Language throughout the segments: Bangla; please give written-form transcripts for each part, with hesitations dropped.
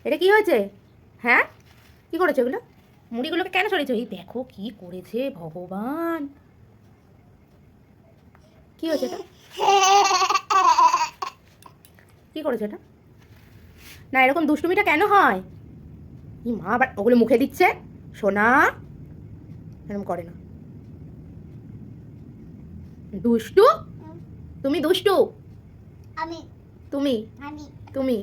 এটা কি হয়েছে? হ্যাঁ, কি করেছে এগুলো? মুড়িগুলোকে কেন সরিয়েছো? এই দেখো কি করেছে ভগবান। কি হয়েছে এটা? কি করেছে এটা? না, এরকম দুষ্টুমিটা কেন হয়? এই মা আবার ওগুলো মুখে দিচ্ছে। সোনা এরকম করে না। দুষ্টু? তুমি দুষ্টু? আমি তুমি আমি তুমি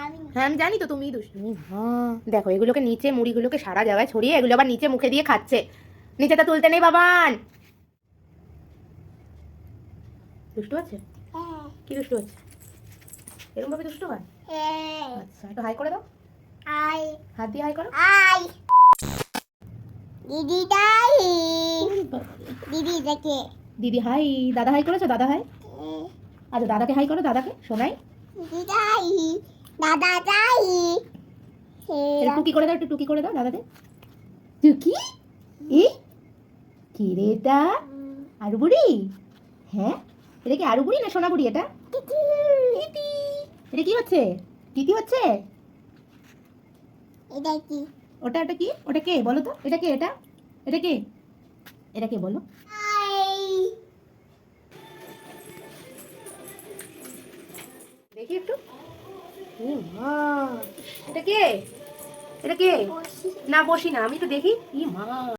আমি হ্যাঁ, আমি জানি তো তুমিই দুষ্টু। হ্যাঁ, দেখো এগুলোকে নিচে, মুড়িগুলোকে সারা জায়গায় ছড়িয়ে এগুলো আবার নিচে মুখে দিয়ে খাচ্ছে। নিচেটা তুলতে নেই বাবান। দুষ্টু আছে? হ্যাঁ কি দুষ্টু আছে? এরকম ভাবে দুষ্টু হয়? হ্যাঁ আচ্ছা, একটু হাই করে দাও। আই হাত দিয়ে হাই করো। আই দিদি তাই ওরে বাবারে। দিদি দেখে দিদি হাই। দাদা হাই করেছো? দাদা হাই। আচ্ছা, দাদাকে হাই করো, দাদাকে শোনাই। দিদি তাই দাদা তাই একটু টুকি করে দাও, একটু টুকি করে দাও দাদাকে। টুকি? এই কি রে এটা? আরু বুড়ি? হ্যাঁ, এটা কি আরু বুড়ি না সোনা বুড়ি? এটা তিতি। এটা কি হচ্ছে? তিতি হচ্ছে? এটা কি ওটা কি? ওটা কে বলো তো? এটা কে? এটা কে? এটা কে বলো? আই দেখি একটু। মা, এটা কে? এটা কে? না বসি না, আমি তো দেখি। ই মা।